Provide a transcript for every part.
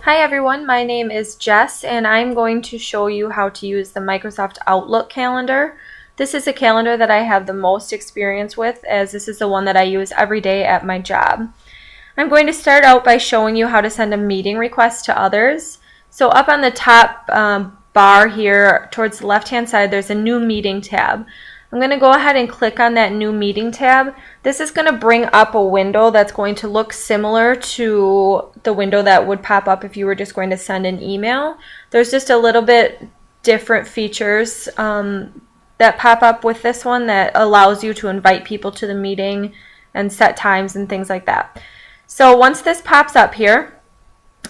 Hi everyone, my name is Jess and I'm going to show you how to use the Microsoft Outlook calendar. This is a calendar that I have the most experience with, as this is the one that I use every day at my job. I'm going to start out by showing you how to send a meeting request to others. So up on the top bar here towards the left hand side, there's a new meeting tab. I'm going to go ahead and click on that new meeting tab. This is going to bring up a window that's going to look similar to the window that would pop up if you were just going to send an email. There's just a little bit different features that pop up with this one that allows you to invite people to the meeting and set times and things like that. So once this pops up here,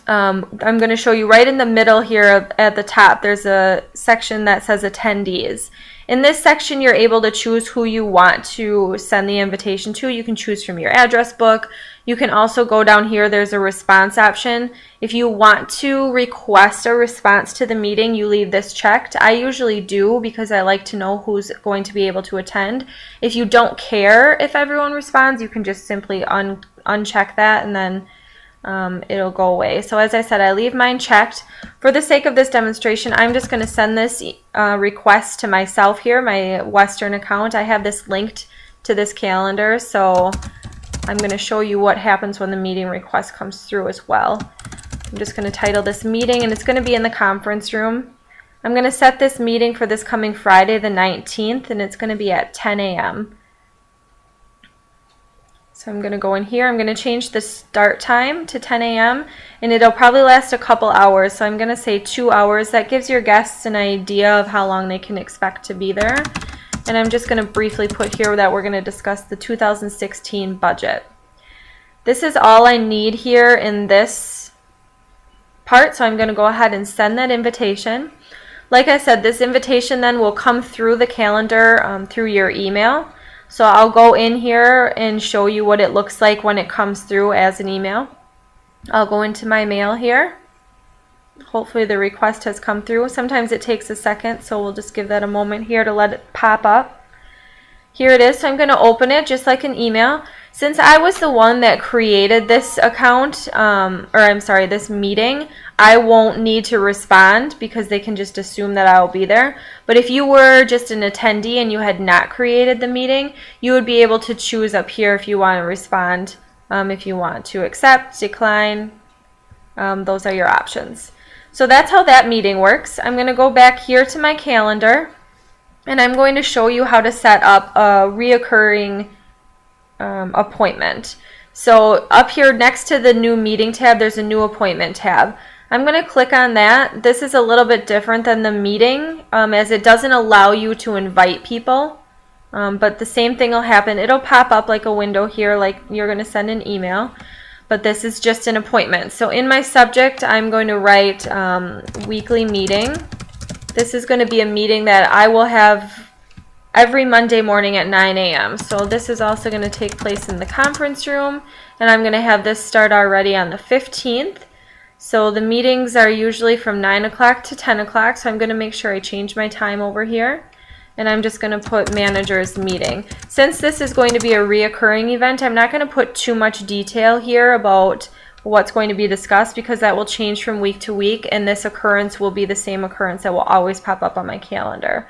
I'm going to show you right in the middle here at the top, there's a section that says attendees. In this section, you're able to choose who you want to send the invitation to. You can choose from your address book. You can also go down here, there's a response option. If you want to request a response to the meeting, you leave this checked. I usually do because I like to know who's going to be able to attend. If you don't care if everyone responds, you can just simply uncheck that and then it'll go away. So as I said, I leave mine checked. For the sake of this demonstration, I'm just going to send this request to myself here, my Western account. I have this linked to this calendar, so I'm going to show you what happens when the meeting request comes through as well. I'm just going to title this meeting, and it's going to be in the conference room. I'm going to set this meeting for this coming Friday the 19th, and it's going to be at 10 a.m. So I'm going to go in here, I'm going to change the start time to 10 a.m. and it'll probably last a couple hours, so I'm going to say 2 hours. That gives your guests an idea of how long they can expect to be there. And I'm just going to briefly put here that we're going to discuss the 2016 budget. This is all I need here in this part, so I'm going to go ahead and send that invitation. Like I said, this invitation then will come through the calendar through your email. So I'll go in here and show you what it looks like when it comes through as an email. I'll go into my mail here. Hopefully the request has come through. Sometimes it takes a second, so we'll just give that a moment here to let it pop up. Here it is, so I'm going to open it just like an email. Since I was the one that created this account, this meeting, I won't need to respond because they can just assume that I'll be there. But if you were just an attendee and you had not created the meeting, you would be able to choose up here if you want to respond, if you want to accept, decline. Those are your options. So that's how that meeting works. I'm going to go back here to my calendar, and I'm going to show you how to set up a reoccurring appointment. So up here next to the new meeting tab, there's a new appointment tab. I'm going to click on that. This is a little bit different than the meeting as it doesn't allow you to invite people, but the same thing will happen. It'll pop up like a window here like you're going to send an email, but this is just an appointment. So in my subject, I'm going to write weekly meeting. This is going to be a meeting that I will have every Monday morning at 9 a.m. So this is also going to take place in the conference room, and I'm going to have this start already on the 15th. So the meetings are usually from 9 o'clock to 10 o'clock, so I'm going to make sure I change my time over here. And I'm just going to put manager's meeting. Since this is going to be a reoccurring event, I'm not going to put too much detail here about what's going to be discussed because that will change from week to week, and this occurrence will be the same occurrence that will always pop up on my calendar.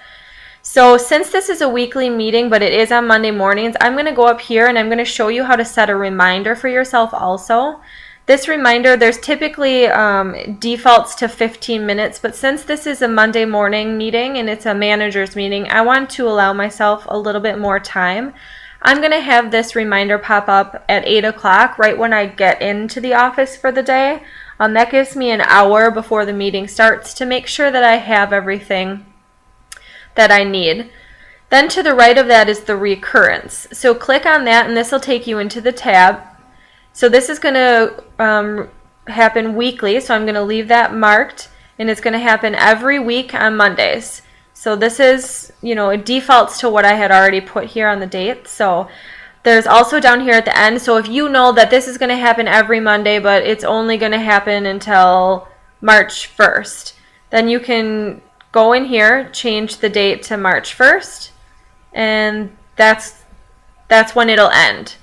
So since this is a weekly meeting, but it is on Monday mornings, I'm going to go up here and I'm going to show you how to set a reminder for yourself also. This reminder, there's typically defaults to 15 minutes, but since this is a Monday morning meeting and it's a manager's meeting, I want to allow myself a little bit more time. I'm going to have this reminder pop up at 8 o'clock right when I get into the office for the day. That gives me an hour before the meeting starts to make sure that I have everything that I need. Then to the right of that is the recurrence. So click on that and this will take you into the tab. So this is going to happen weekly, so I'm going to leave that marked, and it's going to happen every week on Mondays. So this is, it defaults to what I had already put here on the date. So there's also down here at the end, so if you know that this is going to happen every Monday, but it's only going to happen until March 1st, then you can go in here, change the date to March 1st, and that's when it'll end.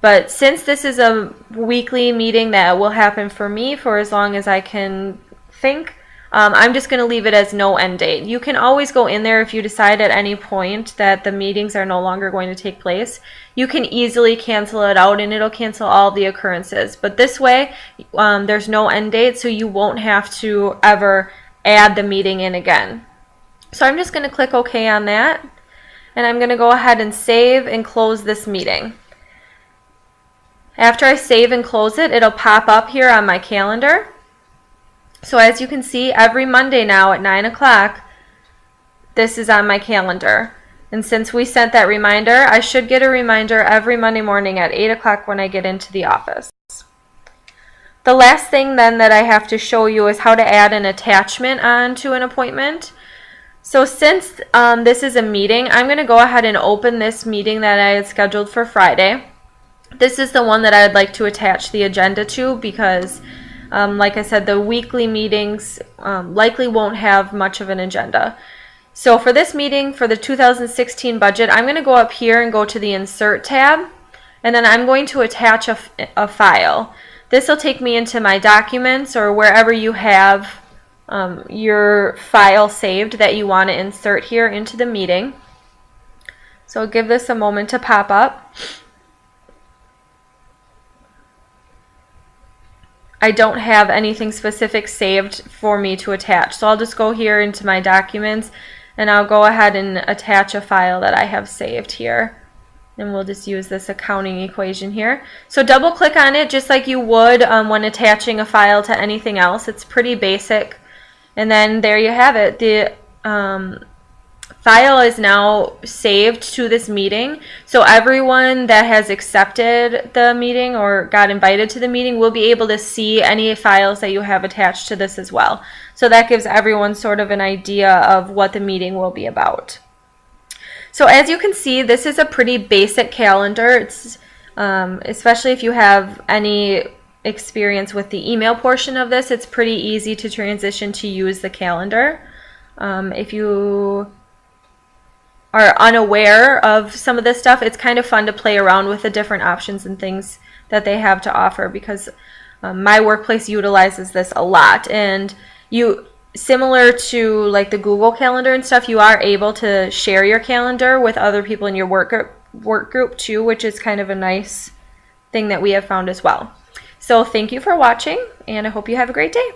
But since this is a weekly meeting that will happen for me for as long as I can think, I'm just going to leave it as no end date. You can always go in there if you decide at any point that the meetings are no longer going to take place. You can easily cancel it out and it'll cancel all the occurrences. But this way, there's no end date, so you won't have to ever add the meeting in again. So I'm just going to click OK on that. And I'm going to go ahead and save and close this meeting. After I save and close it, it'll pop up here on my calendar. So as you can see, every Monday now at 9 o'clock, this is on my calendar. And since we sent that reminder, I should get a reminder every Monday morning at 8 o'clock when I get into the office. The last thing then that I have to show you is how to add an attachment onto an appointment. So since this is a meeting, I'm going to go ahead and open this meeting that I had scheduled for Friday. This is the one that I would like to attach the agenda to because, like I said, the weekly meetings likely won't have much of an agenda. So for this meeting, for the 2016 budget, I'm going to go up here and go to the Insert tab, and then I'm going to attach a file. This will take me into my documents or wherever you have your file saved that you want to insert here into the meeting. So give this a moment to pop up. I don't have anything specific saved for me to attach. So I'll just go here into my documents and I'll go ahead and attach a file that I have saved here. And we'll just use this accounting equation here. So double click on it just like you would when attaching a file to anything else. It's pretty basic. And then there you have it. The file is now saved to this meeting, so everyone that has accepted the meeting or got invited to the meeting will be able to see any files that you have attached to this as well. So that gives everyone sort of an idea of what the meeting will be about. So as you can see, this is a pretty basic calendar. It's especially if you have any experience with the email portion of this, it's pretty easy to transition to use the calendar. If you are unaware of some of this stuff, it's kind of fun to play around with the different options and things that they have to offer because my workplace utilizes this a lot. And similar to like the Google Calendar and stuff, you are able to share your calendar with other people in your work group too, which is kind of a nice thing that we have found as well. So thank you for watching, and I hope you have a great day.